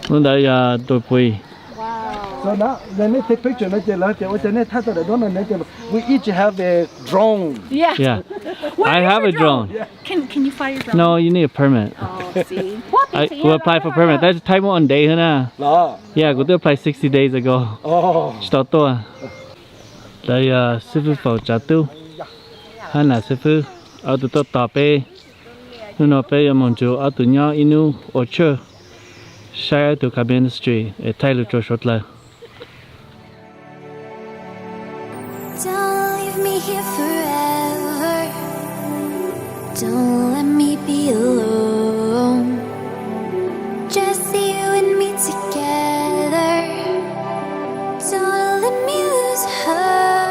Nó đây Doi Pui. So now, then they take picture. We each have a drone. Yeah. Yeah. Where I is have your a drone. Yeah. Can you fly your drone? No, you need a permit. Oh, see. We'll apply for permit. That's type 1 day, huh? No. Yeah, we did apply 60 days ago. Oh. Start to. Đây sư phụ phẫu trả tu. Hay là sư phụ ở tụ tọt pe. Nó pe mong chú ở tụ nhỏ inu ở chợ. Share to cabin street. Thay lúc cho short lại. Don't leave me here forever. Don't let me be alone. Just you and me together. Don't let me lose hope.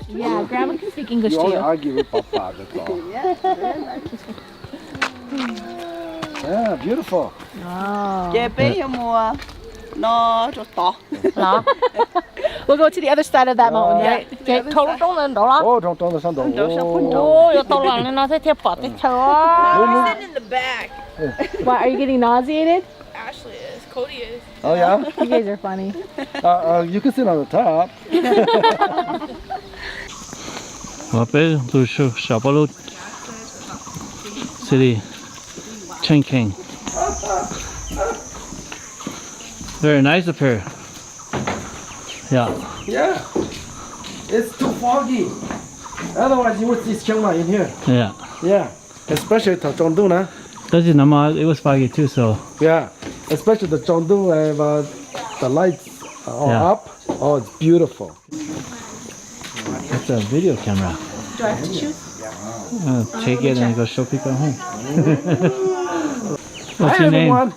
Yeah, Grandma can speak English You to only you. argue with Papa, that's all. Yeah, beautiful. We'll go to the other side of that mountain, right? Oh, don't the sun don't. Sit in the back. What, are you getting nauseated? Ashley is. Cody is. Oh yeah? You guys are funny. You can sit on the top. Và bây giờ shop ở city Chiang Khian. Very nice up here. Yeah. Yeah. It's too foggy. Otherwise you would see Chiang Mai in here. Yeah. Yeah. Especially the Zhongdu, huh? That's it. It was foggy too. So Yeah. Especially the Zhongdu and the lights are Yeah. up. Oh, it's beautiful. it's a video camera. Do I have to choose? Take it and go show people at home. What's Hi your name? everyone.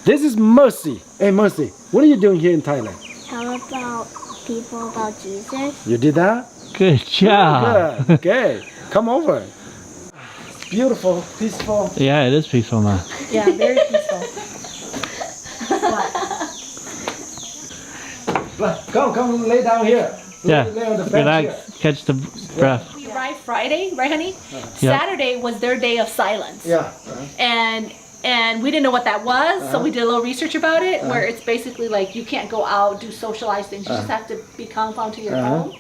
This is Mercy. Hey Mercy, what are you doing here in Thailand? Tell about people about Jesus. You did that? Good job. Good. Okay. Come over. It's beautiful, peaceful. Yeah, it is peaceful, man. Yeah, very peaceful. Come lay down here. Yeah. Lay on the bench Relax. here. Catch the breath. We arrived Friday, right, honey? Yeah. Saturday was their day of silence. Yeah. And we didn't know what that was, so we did a little research about it, where it's basically like you can't go out, do socialized things, you just have to be confined to your home.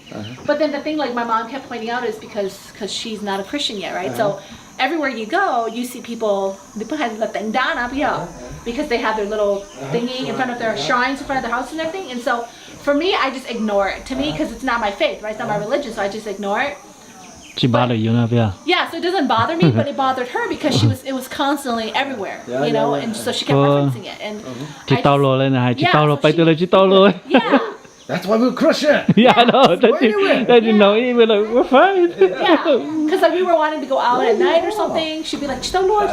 But then the thing like my mom kept pointing out is because she's not a Christian yet, right? So everywhere you go, you see people, they put because they have their little thingy in front of their shrines, in front of their house and everything. And so for me, I just ignore it. To me, because it's not my faith, right? It's not my religion, so I just ignore it. She bothered you, no? Yeah. Yeah, so it doesn't bother me, but it bothered her because it was constantly everywhere, you know, and so she kept referencing it. And Chị I tao just- lô lên này, chị Yeah, tao lô, so bay she- từ lên chị tao lô. yeah, That's why we're Christian. Yeah, I know. Go anywhere. That you know, even like we're fine. yeah, because like we were wanting to go out at night or something. She'd be like, "Chito Lord,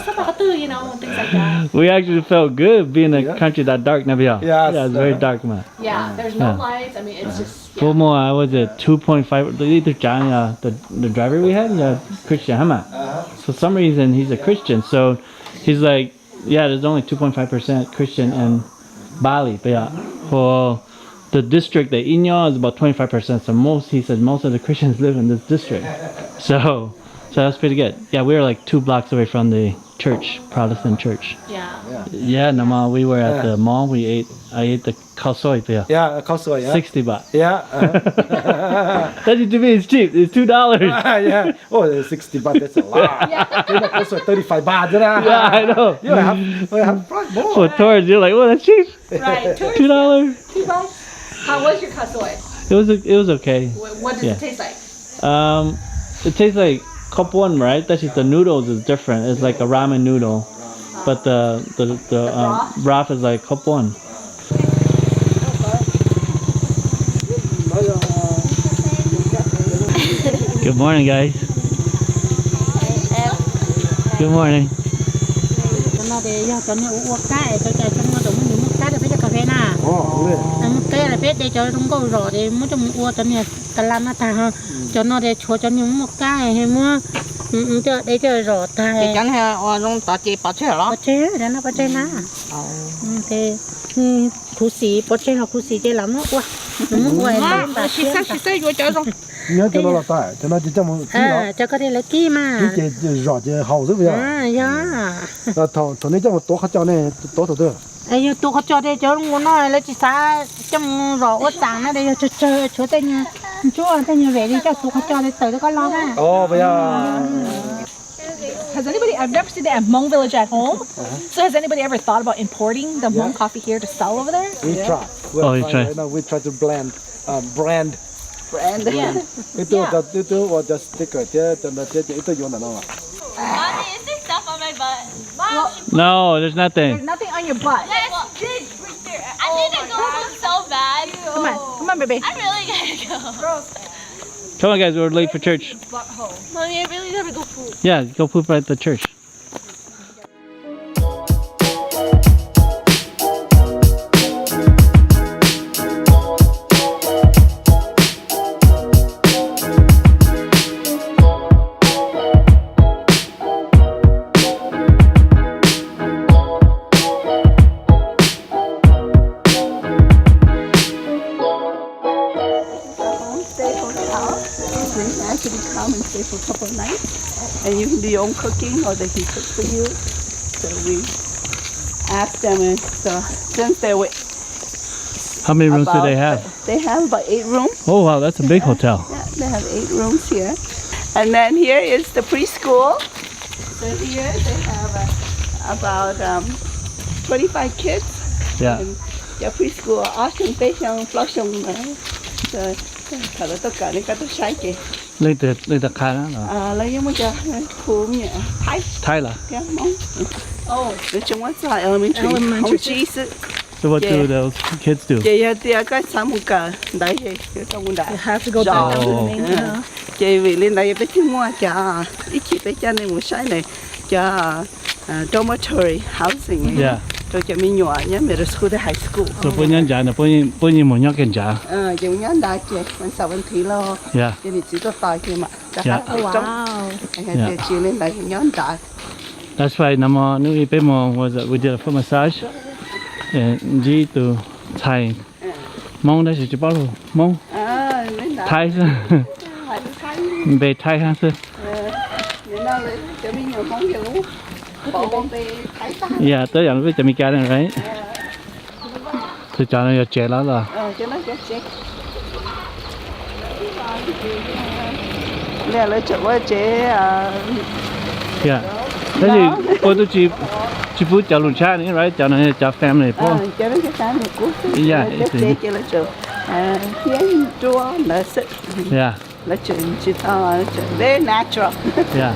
you know, and things like that. We actually felt good being in a Yeah. country that dark, never. Yes, Yeah, it's very dark, man. Yeah, there's no Yeah. lights. I mean, it's just One more, I was at 2.5. The driver we had, Christian, huh? For some reason, he's a Christian, so he's like, yeah, there's only 2.5% Christian in Bali, but yeah, for the district that Inyo is about 25%. So he said most of the Christians live in this district. So that's pretty good. Yeah, we were like 2 blocks away from the church, Protestant church. yeah. Yeah, Nama, we were at the mall. I ate the khao soi there. Yeah, Kosovo, yeah. 60 baht. Yeah. That to me is cheap. It's $2. Yeah. Oh, 60 baht, that's a lot. Yeah. Also 35 baht. Yeah, I know. You have probably more. For tourists, you're like, oh, that's cheap. Right. $2. $2. How was your kasoi? It was okay. What does Yeah. it taste like? It tastes like cup one, right? That's just the noodles is different. It's like a ramen noodle, but the broth is like cup one. Good morning, guys. Good morning. Nó để cho nó uống cái cho nó đúng những cái để phải cho cà phê nè. Cái là biết để cho chúng có rõ để muốn trong uống cho nó cả làm nó thà ha. Cho nó để cho những một cái hay mua cho để cho rõ thà. Thì chẳng hay trong tòa chị bảo chế hả? Bảo chế để nó bảo chế nè. Thì khu xí bảo chế là khu xí chế lắm nó quá. Nó muốn quay lên bà She said you were just nhớ cho nó là tại cho nó chỉ cho một tí đó cho có thể là kia mà cái rõ cái hậu dữ bây giờ là thằng này cho một tổ khách cho này tổ tổ được ấy tôi có cho đây cho muốn nói là chỉ xa trong rõ ớt sáng nó đây cho chỗ tên chỗ tên như vậy đi cho tôi có cho đây tới có lo ha bây giờ Has anybody? I've never seen that at Hmong village at home. So has anybody ever thought about importing the Hmong coffee here to sell over there? we try we try to brand Yeah. itu just sticker chứ cho nó chứ itu dùng là nó Mommy, is there stuff on my butt? No, there's nothing. There's nothing on your butt. Yes, right there. I need to go home so bad. Come on, baby. I'm really gonna go. Come on, guys, we're late for church. Mommy, I really gotta go poop. Yeah, go poop at the church. Come and stay for a couple of nights, and you can do your own cooking, or they can cook for you. So we asked them, and so since they're with How many rooms do they have? They have about 8 rooms. Oh, wow, that's a big hotel. Yeah, they have 8 rooms here, and then here is the preschool. So here they have about 25 kids. Yeah. And your preschool, awesome, pehawm, pawg, so cả tất cả những cái tôi sai kì. Lên từ khai đó là Lấy giống như phùm nhỉ, Thái là. Yeah, Hmong. Oh, the chung what's that elementary? Hong Chi sự. So what do those kids do? Chị thì cái sáng một cả đại hệ trong một đại. You have to go down down to to the the main canal. Chị vì lên đây bé thiên mua cho ít chị bé cho nên một sai này cho dormitory housing. Yeah. Rồi cho mình nhỏ nhá, middle school tới high school. So bốn nhân trả là bốn nhân một nhau kiện trả. Dùng nhá đại chị, mình sao mình thi lo. Yeah. Chị thì chỉ có tài kia mà. Yeah. Wow. Anh chị lên đây nhá đại. That's why Namo Nui Pemo was we did a foot massage. And G to Thai. Mong đó chỉ bao mong. Lên đại. Thai sư. Về Thai ha sư. Nên là cho mình nhiều món nhiều. Bộ về Thái ta. Yeah, tới giờ với chả mi cá này right. Thì cho nó trẻ lắm rồi. Cho nó chết. Nè lấy chỗ với chế Yeah. Thế thì cô tôi chỉ phụ cho luôn cha nữa right, cho nó cho family po. cho nó cái sáng một cú. Yeah, để cho nó chỗ. Thiên chua là sự. Yeah. Là chuyện chỉ very natural. Yeah.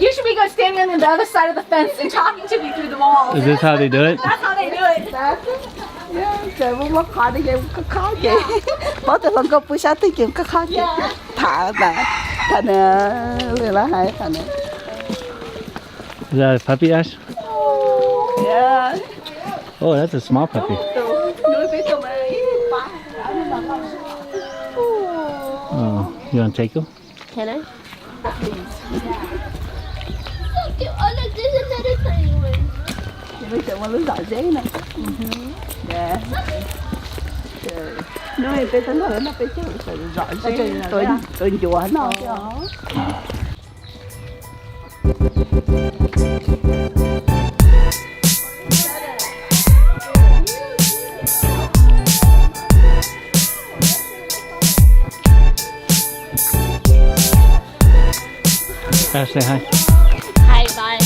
You should be good standing on the other side of the fence and talking to me through the wall. Is this how they do it? That's how they do it. Trời mất khó đi game khó vậy. Bỏ từ lần có bữa sáng tới kiếm khó vậy. Thả bà thành là hay thành. Is that a puppy, Ash? Yeah. Oh, that's a small puppy. Nuôi bé tụi mày. Oh, you want to take him? Can I? Oh, look, there's another tiny one. Bây giờ mà nó giỏi dễ này. Yeah. Nuôi bé tụi nó bé chứ giỏi dễ. Tôi chùa nó. Ash, say hi. Hi, bye.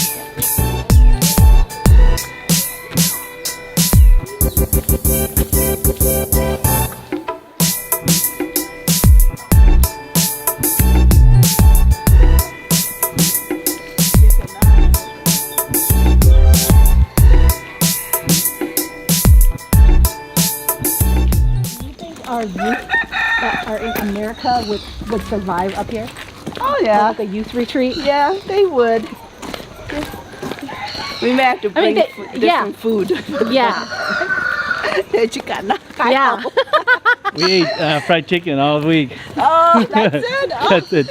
Our youth that are in America would survive up here? Oh yeah. Like a youth retreat? Yeah, they would. We may have to bring different food. Yeah. Để chứ cả nó. Yeah. We ate fried chicken all week. Oh, that's it. Oh, That's it.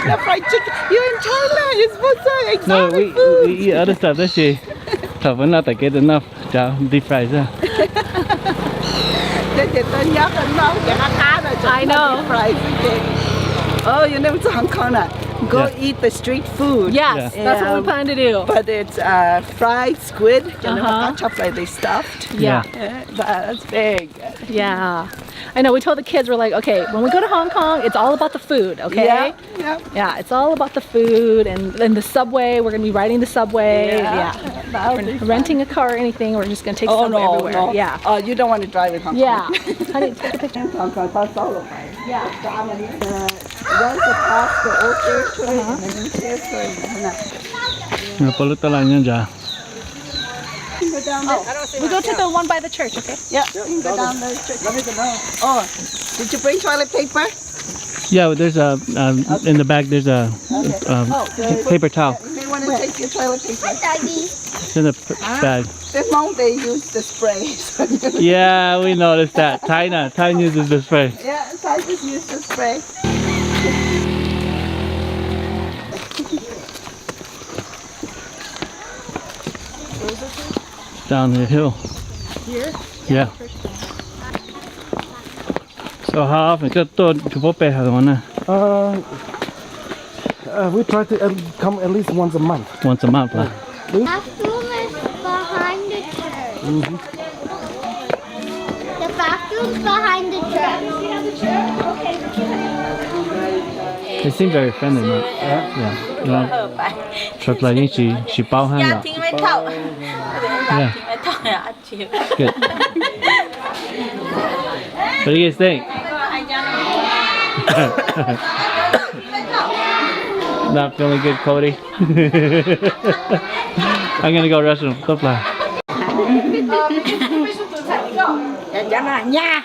the fried chicken. You're in Thailand. You're supposed to exotic No, food. we eat other stuff. That's it. Thảo vẫn not get enough. Chào, deep fries ra. Để tôi nhớ cái nấu cái nó khá rồi. I know. Fried chicken. Oh, you never to Hong Kong now. Go eat the street food. Yes, that's what we plan to do. But it's fried squid. You know, chopped like they stuffed. Yeah. That's big. Yeah. I know, we told the kids, we're like, okay, when we go to Hong Kong, it's all about the food, okay? Yeah. Yeah, it's all about the food and the subway. We're going to be riding the subway. Yeah. We're renting a car or anything. We're just going to take subway everywhere. No. Yeah. Oh, you don't want to drive in Hong Kong. Yeah. Honey, take a picture. Hong Kong, that's all of it. Yeah. Runs across the old territory and the new territory. Napulutan lang yan dyan. Go down there. We go to the one by the church, okay? Yeah, you can go down there. Let me know. Oh, did you bring toilet paper? Yeah, there's a in the back. There's a paper towel. You may want to take your toilet paper. It's in the bag. This Hmong, they use the spray. So Yeah, we noticed that. Thai uses the spray. yeah, so I just use the spray. Down the hill. Here? Yeah. So how often? Cái tôi chụp bố bè hả con? We try to come at least once a month. Once a month. Bathroom is behind the church. The bathroom's behind the church. They seem very friendly, man. Yeah. You know, trip like she bao han Dạ là. thì mới thậu. Yeah. Thì mới thậu là ăn chiều. Good. What do you guys think? Not feeling good, Cody. I'm gonna go restroom. Stop là. Dạ là nha.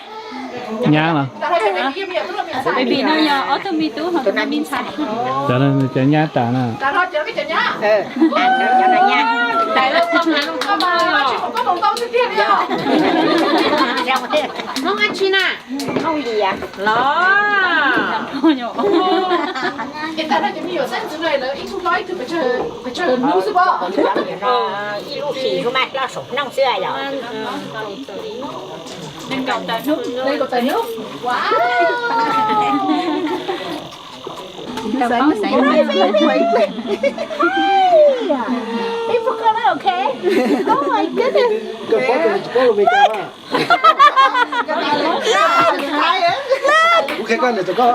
Nhang là. Bởi vì nó nhờ ở trong mi tú hoặc trong mi sạch. Cho nên cho nhá trả nè. Dạ là nha. Tại là không là không có bông tông tiếp tiếp đó. Không ăn chi nè. Không gì à? Đó. Hiện tại là chỉมีเส้น之类的，一出来就ไปเจอรู้สึกว่า一路洗出来เรา手弄出来了。Nên cầu tài nước. Đây có tài nước. Wow. They forgot it, okay? Oh my goodness.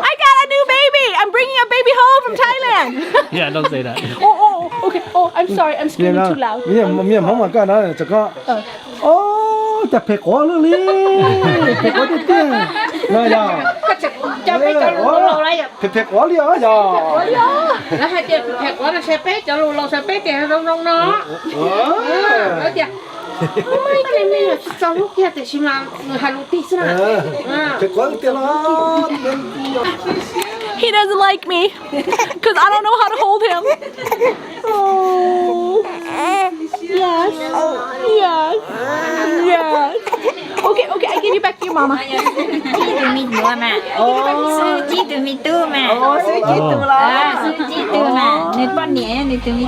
I got a new baby. I'm bringing a baby home from Thailand. Yeah, don't say that. Oh, okay. Oh, I'm sorry. I'm screaming too loud. มีหมอมาก็นะจะก็จะเผ็ดหัวเลยเผ็ดหัวเตี้ยๆนะย่าจะไปจะรู้อะไรอ่ะเผ็ดหัวเลยอ่ะย่าแล้วให้เจ็บแผลว่าจะเชฟเป๊ะจะรู้เราเชฟเป๊ะแกน้องๆเนาะแล้วจะไม่ได้ไม่จะลูกแกแต่ชิมาฮารุติสนะ เผ็ดหัวเตี้ยๆนะ He doesn't like me because I don't know how to hold him. Oh, yes, yes. Okay, I give you back to your mama. Chị từ mi nữa mà. Sư chị từ mi tư mà. Sư chị từ là. Sư chị từ mà. Nên con nhẹ nên từ mi.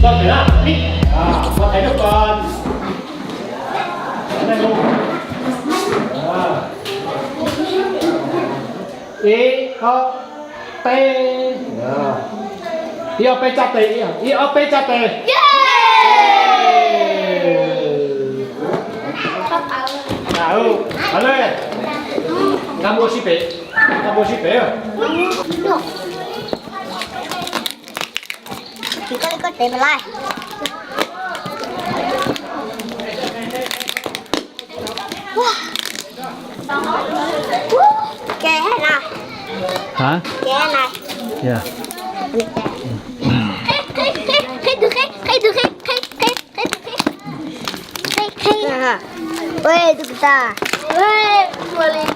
Con phải làm. Con thấy được con. Đây luôn. Ý ho pe. Ý ho pe cha tê. Ý ho pe cha tê. Nào, ở đây. Nam mô Sĩ Bệ. Nam mô Sĩ Bệ à? Chỉ có tiền mà lại. Kè hay nào? Hả? Kè này. Yeah. hả? Ôi, tụi ta. Ôi, chua lên.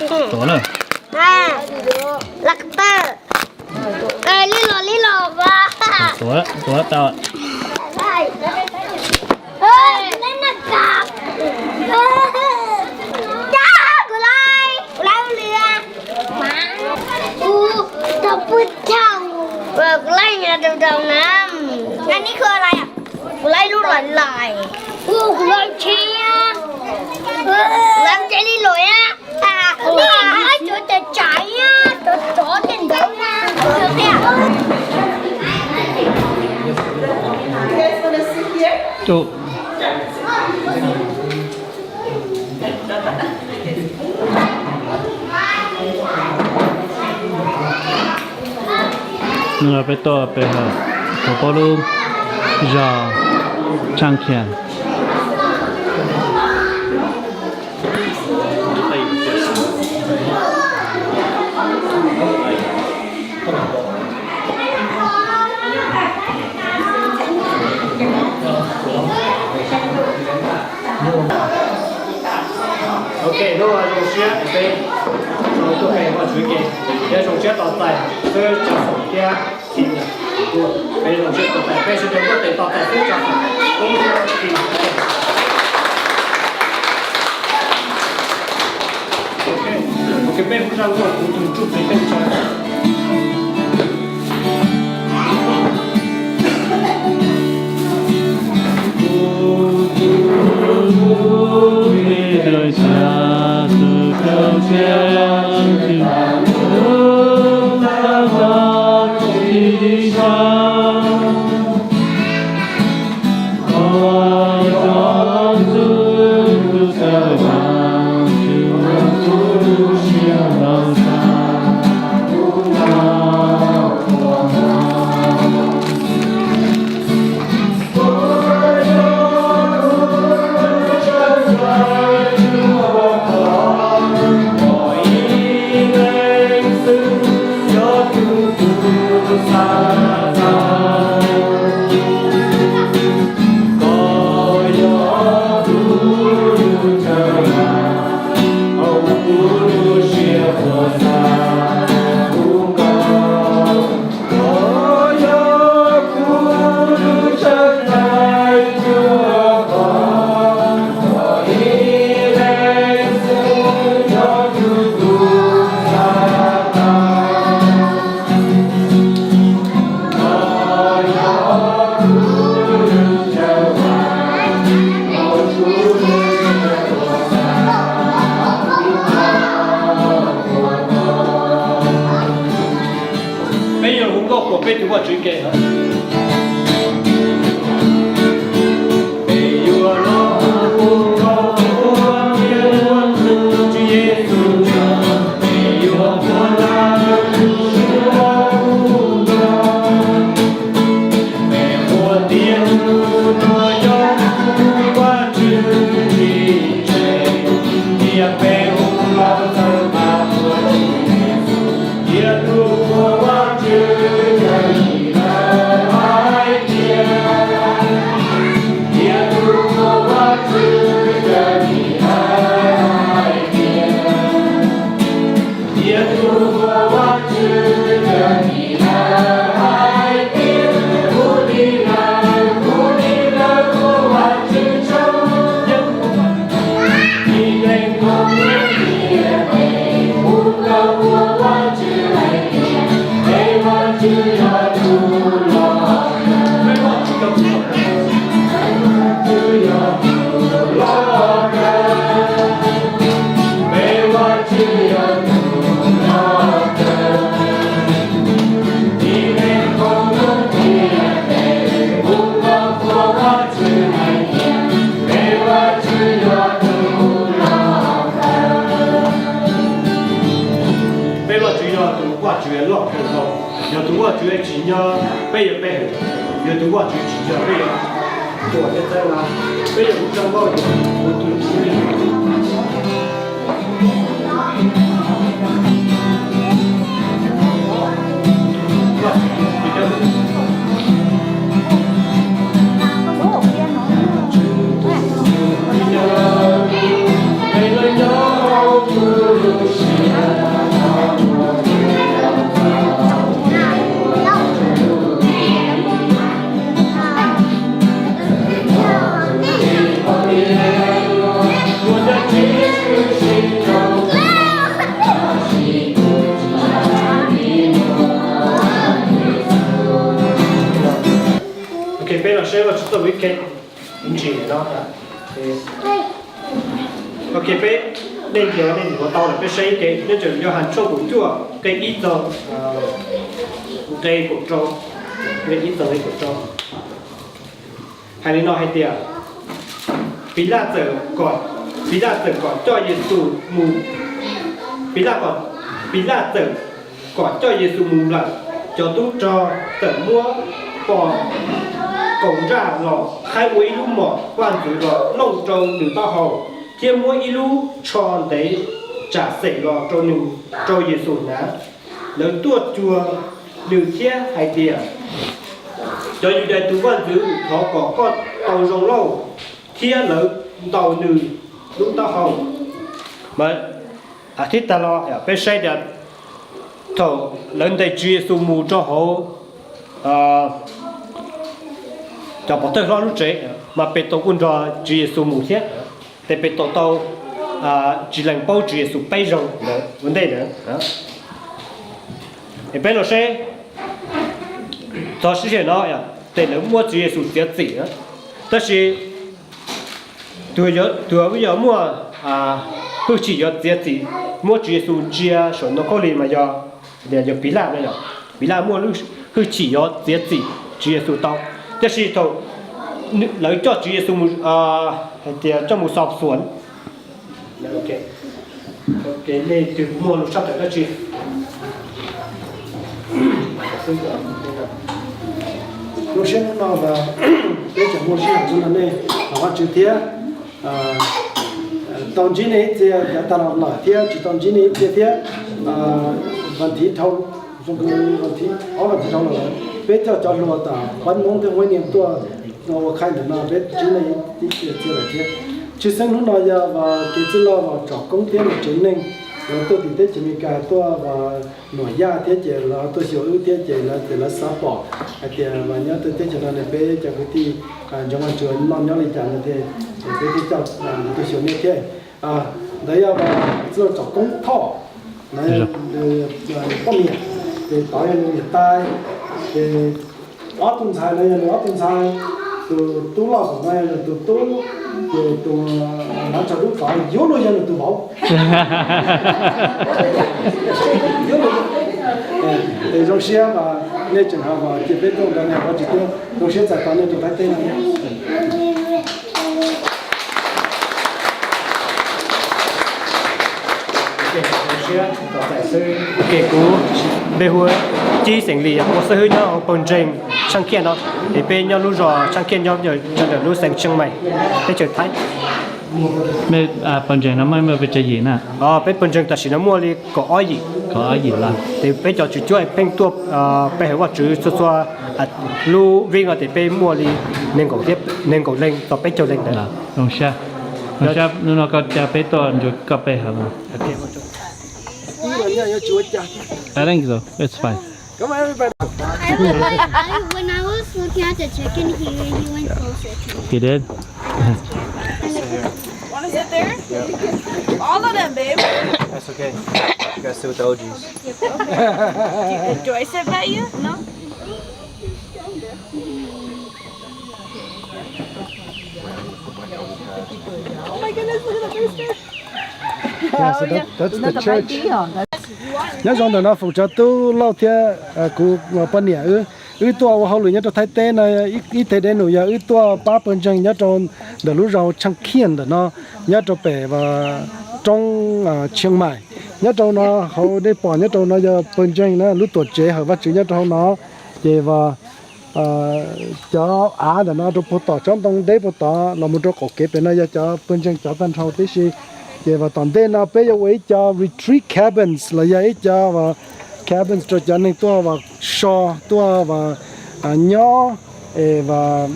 Tổ rồi. À, lạc tơ. Ê, lý lò ba. Tổ tao. Ê, lên nè cạp. Cha, của lai lừa. Má. Tao bứt chồng. Rồi, của lai nhà đầu nằm. Anhนี้คืออะไรอ่ะกูไล่ลูกหลานลายกูไล่เชียlàm chạy đi lùi á ai chỗ chạy chạy á chỗ trên đâu nha chỗ kia Chỗ. Nửa bé to bé hở, có bao lô, giò, Chang Khian. Ok, lúc mà dùng xe ở đây, rồi tôi hay vào dưới kia, để dùng xe tỏ tài, tôi cho phòng kia thì bây giờ dùng xe tỏ tài, bây giờ dùng có thể tỏ tài tôi cho phòng, cũng thì ok, bên trong rồi cũng dùng chút bên trong. Đời xa từ cao trang từ hướng ta ra đi xa có gió dương từ trời vàng từ chiều đầu xa cái chỉ nó ok bé nên giờ nên của tao là bé xây cái nên chừng cho hàng số của chùa cái ít giờ đây của trâu cái ít giờ đây của trâu hay nên nói hay tiệt bí la giờ còn cho Giêsu mù bí la giờ còn cho Giêsu mù là cho tu cho tự mua bỏ cổng ra lò hai mũi lú mỏ quan tử lò lông trâu từ to hầu thiên mũi lú tròn đấy trả sẩy lò trâu nụ trâu Giêsu ná lớn tuột chùa từ kia hay tiệt cho như đây tu quan tử họ có con tàu rồng lâu kia lớn tàu nụ đúng to hầu mà thiết ta lo bên xây được thầu lớn đây Chúa Giêsu mù cho họ cho bọn tôi lo lúc chế mà bị tổ quân cho Chúa Giêsu mù thiết để bị tổ tàu chỉ làm bao Chúa Giêsu bay rong nữa vấn đề nữa thì bên nó sẽ cho sự hiện nó để nó mua Chúa Giêsu tiết gì nữa tất nhiên tôi bây giờ mua không chỉ có tiết gì mua Chúa Giêsu chia số nó có liền mà giờ để cho bí la mua lúc không chỉ có tiết gì Chúa Giêsu tao tất nhiên thôi lấy cho Chúa Giêsu thì cho một sọp xuống ok nên từ mua lúc sắp tới đó chị lúc sáng nó và bây giờ mua xe chúng ta này họ chữ thế tàu chí này thì ta làm lại thế chỉ tàu chí này thì thế vấn thị thâu trong cái vấn thị ở vấn thị thâu là bây giờ cho lúa ta vẫn mong theo nguyên niệm tua nó khai được nó bây chí này thì là thế chỉ sáng lúc nào giờ và cái chữ lo vào trọ công tiền là chính nên rồi tôi thì thế chỉ mình cả tôi và nổi da thế chỉ là tôi hiểu ưu thế chỉ là xả bỏ thì và nhớ tôi thế chỉ là này bây giờ cái thì trong anh trường non nhớ lên chẳng là thế cái cho tôi hiểu như thế đấy là giờ trọ công thọ đấy có miệng thì tỏi miền Tây thì ở tuần sai này ở tuần sai từ tú lo của này là từ tú từ nó cho đúng phải yếu luôn dân từ bảo yếu luôn thì trong xe mà nên trường hợp mà chỉ biết trong cái này có chỉ tiêu trong xe giải tán nên chúng ta tên là cái cú bây giờ chỉ sinh lý một số nhau Baan Khun Chang Khian đó thì bên nhau lúc rồi Chang Khian nhau rồi cho được lúc sang Chiang Mai để trở thành mẹ Baan Khun nó mới về chơi gì nè bên Baan Khun ta chỉ nó mua đi có ai gì là thì bây giờ chú ấy bên tua bên hệ vật chữ số lu viên ở thì bên mua đi nên cổ tiếp nên cổ lên tập bên cho lên đấy đồng xa nó có cha bé to rồi có bé hả mà I think so. It's fine. Come on, everybody. When I was looking at the chicken, he went closer to me. He did? Want to sit there? Yeah. All of them, babe. That's okay. You gotta sit with the OGs. Do I sit by you? No? Oh my goodness, look at the rooster. Yeah, so that's the church. Nhớ rằng nó phụ trợ tu lâu thế cụ bên nhà tua họ luyện nhớ cho thái tế này ít thế đến nổi giờ tua ba bên chân nhớ trong để lúc rau Chang Khian để nó nhớ cho bể và trong Chiang Mai nhớ trong nó họ để bỏ nhớ trong nó giờ bên chân nó lúc tuổi trẻ họ bắt chữ nhớ trong nó về và cho để nó được tỏ trong trong đấy tỏ là một chỗ cổ kế bên nó giờ cho bên chân cho tan sau tí gì về và toàn tên nó bây giờ ấy cho retreat cabins là vậy cho và cabins cho nên tôi và shaw tôi và nhỏ và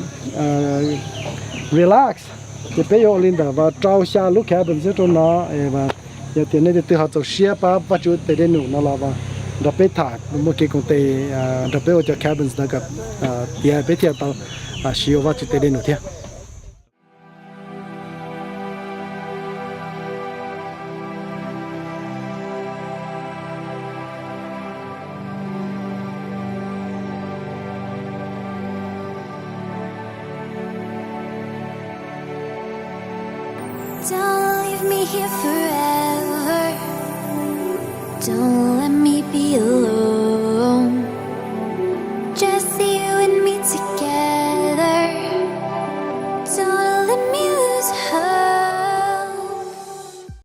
relax thì bây giờ lên đó và trao xa lúc cabins cho nó và giờ tiền này thì từ họ cho share ba chú tới đây nó là và đặc biệt thà một cái công ty đặc biệt cho cabins đó gặp thì bây giờ tao sử dụng chú tới đây nữa thế here forever. Don't let me be alone.